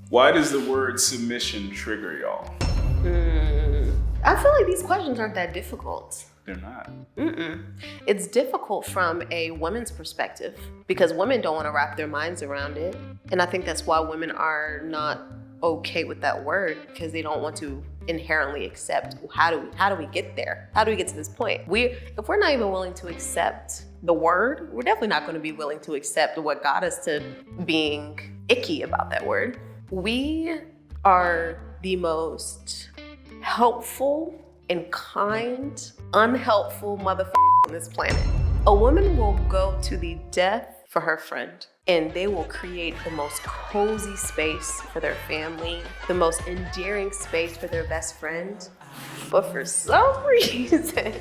Why does the word submission trigger y'all? I feel like these questions aren't that difficult. They're not. It's difficult from a woman's perspective because women don't want to wrap their minds around it. And I think that's why women are not okay with that word, because they don't want to inherently accept, how do we get there? How do we get to this point? If we're not even willing to accept the word, we're definitely not going to be willing to accept what got us to being icky about that word. We are the most helpful and kind, unhelpful motherfucker on this planet. A woman will go to the death for her friend, and they will create the most cozy space for their family, the most endearing space for their best friend. But for some reason,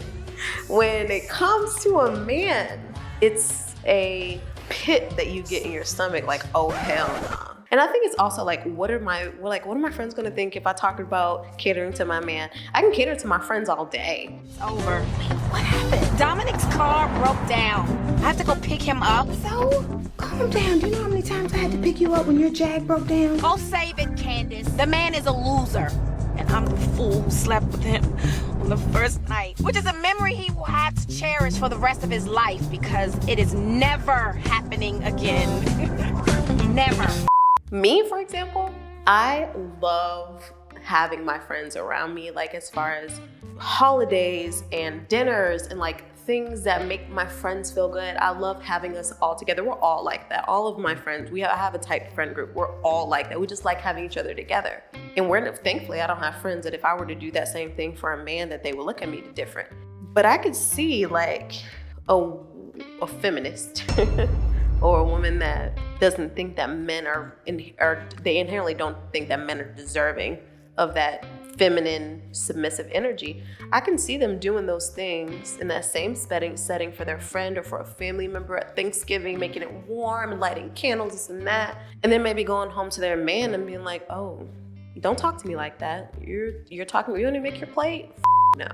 when it comes to a man, it's a pit that you get in your stomach, like, oh hell nah. And I think it's also like, what are my friends gonna think if I talk about catering to my man? I can cater to my friends all day. It's over. What happened? Dominic's car broke down. I have to go pick him up. So, calm down. Do you know how many times I had to pick you up when your Jag broke down? Go save it, Candace. The man is a loser. And I'm the fool who slept with him on the first night, which is a memory he will have to cherish for the rest of his life because it is never happening again. Never. Me, for example, I love having my friends around me, like as far as holidays and dinners and like things that make my friends feel good. I love having us all together. We're all like that. All of my friends, I have a type friend group. We're all like that. We just like having each other together. And thankfully, I don't have friends that if I were to do that same thing for a man, that they would look at me different. But I could see like a feminist or a woman that doesn't think that men they inherently don't think that men are deserving of that feminine, submissive energy. I can see them doing those things in that same setting for their friend or for a family member at Thanksgiving, making it warm and lighting candles, this and that. And then maybe going home to their man and being like, oh, don't talk to me like that. You're talking, you want to make your plate? No.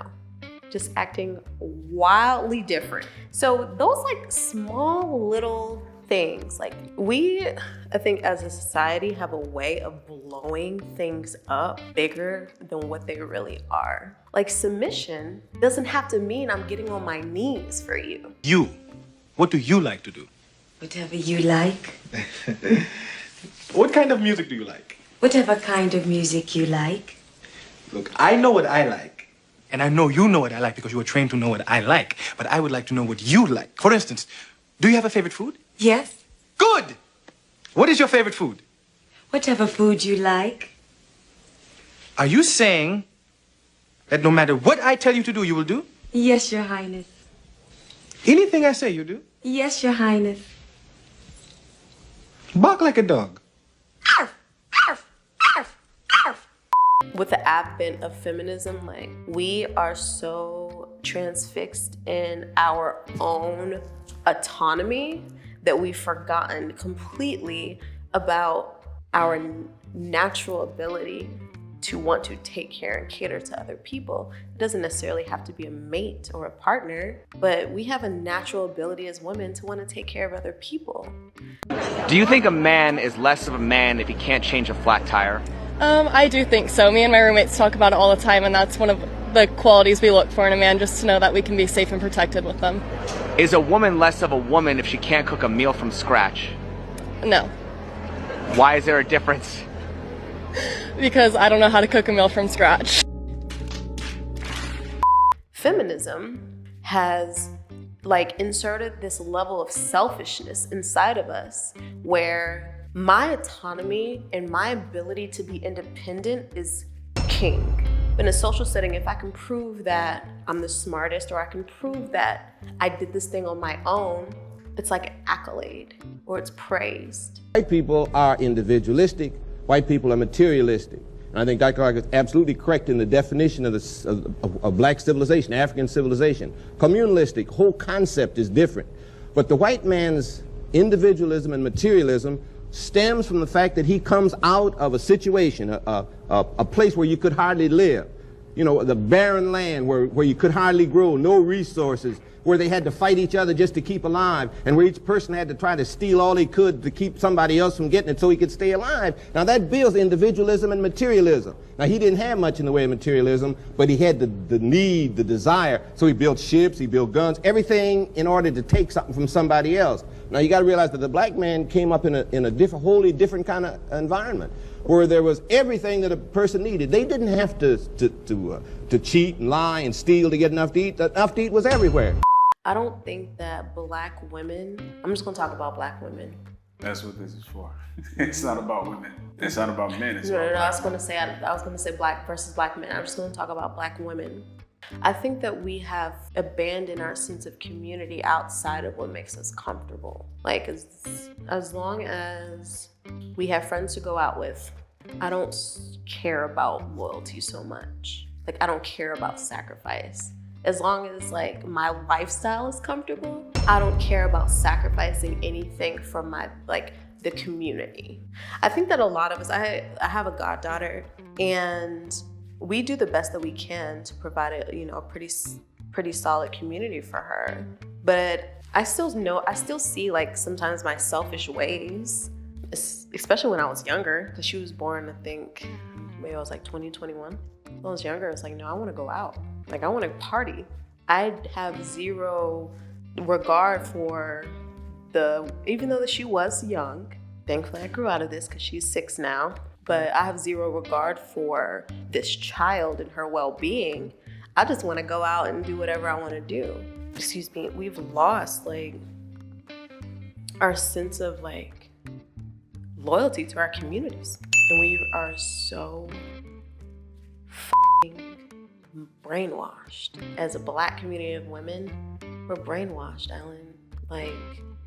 Just acting wildly different. So those like small little things, like I think as a society have a way of blowing things up bigger than what they really are. Like submission doesn't have to mean I'm getting on my knees for you. You, what do you like to do? Whatever you like. What kind of music do you like? Whatever kind of music you like. Look, I know what I like. And I know you know what I like because you were trained to know what I like. But I would like to know what you like. For instance, do you have a favorite food? Yes. Good! What is your favorite food? Whatever food you like. Are you saying that no matter what I tell you to do, you will do? Yes, Your Highness. Anything I say, you do? Yes, Your Highness. Bark like a dog. With the advent of feminism, like we are so transfixed in our own autonomy that we've forgotten completely about our natural ability to want to take care and cater to other people. It doesn't necessarily have to be a mate or a partner, but we have a natural ability as women to want to take care of other people. Do you think a man is less of a man if he can't change a flat tire? I do think so. Me and my roommates talk about it all the time, and that's one of the qualities we look for in a man, just to know that we can be safe and protected with them. Is a woman less of a woman if she can't cook a meal from scratch? No. Why is there a difference? Because I don't know how to cook a meal from scratch. Feminism has inserted this level of selfishness inside of us where my autonomy and my ability to be independent is king. In a social setting, if I can prove that I'm the smartest or I can prove that I did this thing on my own, it's like an accolade or it's praised. White people are individualistic. White people are materialistic. And I think Dr. Clark is absolutely correct in the definition of black civilization, African civilization. Communalistic, whole concept is different. But the white man's individualism and materialism stems from the fact that he comes out of a situation, a place where you could hardly live. You know, the barren land where you could hardly grow, no resources, where they had to fight each other just to keep alive, and where each person had to try to steal all he could to keep somebody else from getting it so he could stay alive. Now that builds individualism and materialism. Now he didn't have much in the way of materialism, but he had the need, the desire, so he built ships, he built guns, everything in order to take something from somebody else. Now you got to realize that the black man came up in a wholly different kind of environment, where there was everything that a person needed. They didn't have to cheat and lie and steal to get enough to eat. Enough to eat was everywhere. I don't think that black women, I'm just gonna talk about black women. That's what this is for. It's not about women. It's not about men. It's No, about I was gonna say black versus black men. I'm just gonna talk about black women. I think that we have abandoned our sense of community outside of what makes us comfortable. Like as long as we have friends to go out with, I don't care about loyalty so much. Like I don't care about sacrifice. As long as like my lifestyle is comfortable, I don't care about sacrificing anything for my the community. I think that a lot of us, I have a goddaughter, and we do the best that we can to provide a pretty solid community for her. But I still see like sometimes my selfish ways, especially when I was younger, because she was born, I think, maybe I was like 20, 21. When I was younger, it's like, no, I want to go out. Like, I want to party. I have zero regard for even though that she was young, thankfully I grew out of this because she's 6 now, but I have zero regard for this child and her well-being. I just want to go out and do whatever I want to do. Excuse me, we've lost like our sense of like loyalty to our communities. And we are so brainwashed. As a black community of women, we're brainwashed, Ellen. Like,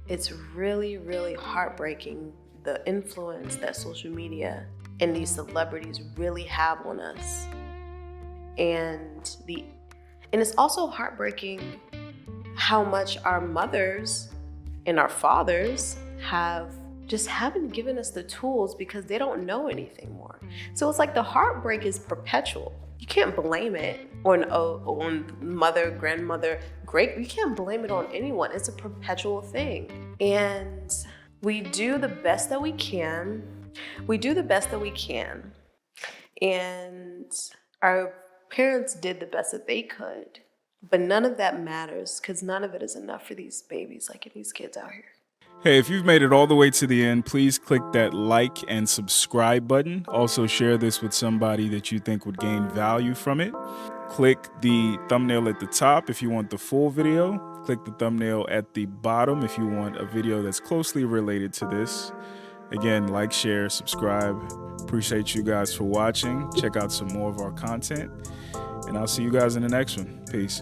it's really, really heartbreaking the influence that social media and these celebrities really have on us. And it's also heartbreaking how much our mothers and our fathers haven't given us the tools because they don't know anything more. So it's like the heartbreak is perpetual. You can't blame it on mother, grandmother, great. You can't blame it on anyone. It's a perpetual thing. And we do the best that we can. And our parents did the best that they could. But none of that matters because none of it is enough for these babies, like these kids out here. Hey, if you've made it all the way to the end, please click that like and subscribe button. Also share this with somebody that you think would gain value from it. Click the thumbnail at the top if you want the full video. Click the thumbnail at the bottom if you want a video that's closely related to this. Again, like, share, subscribe. Appreciate you guys for watching. Check out some more of our content. And I'll see you guys in the next one. Peace.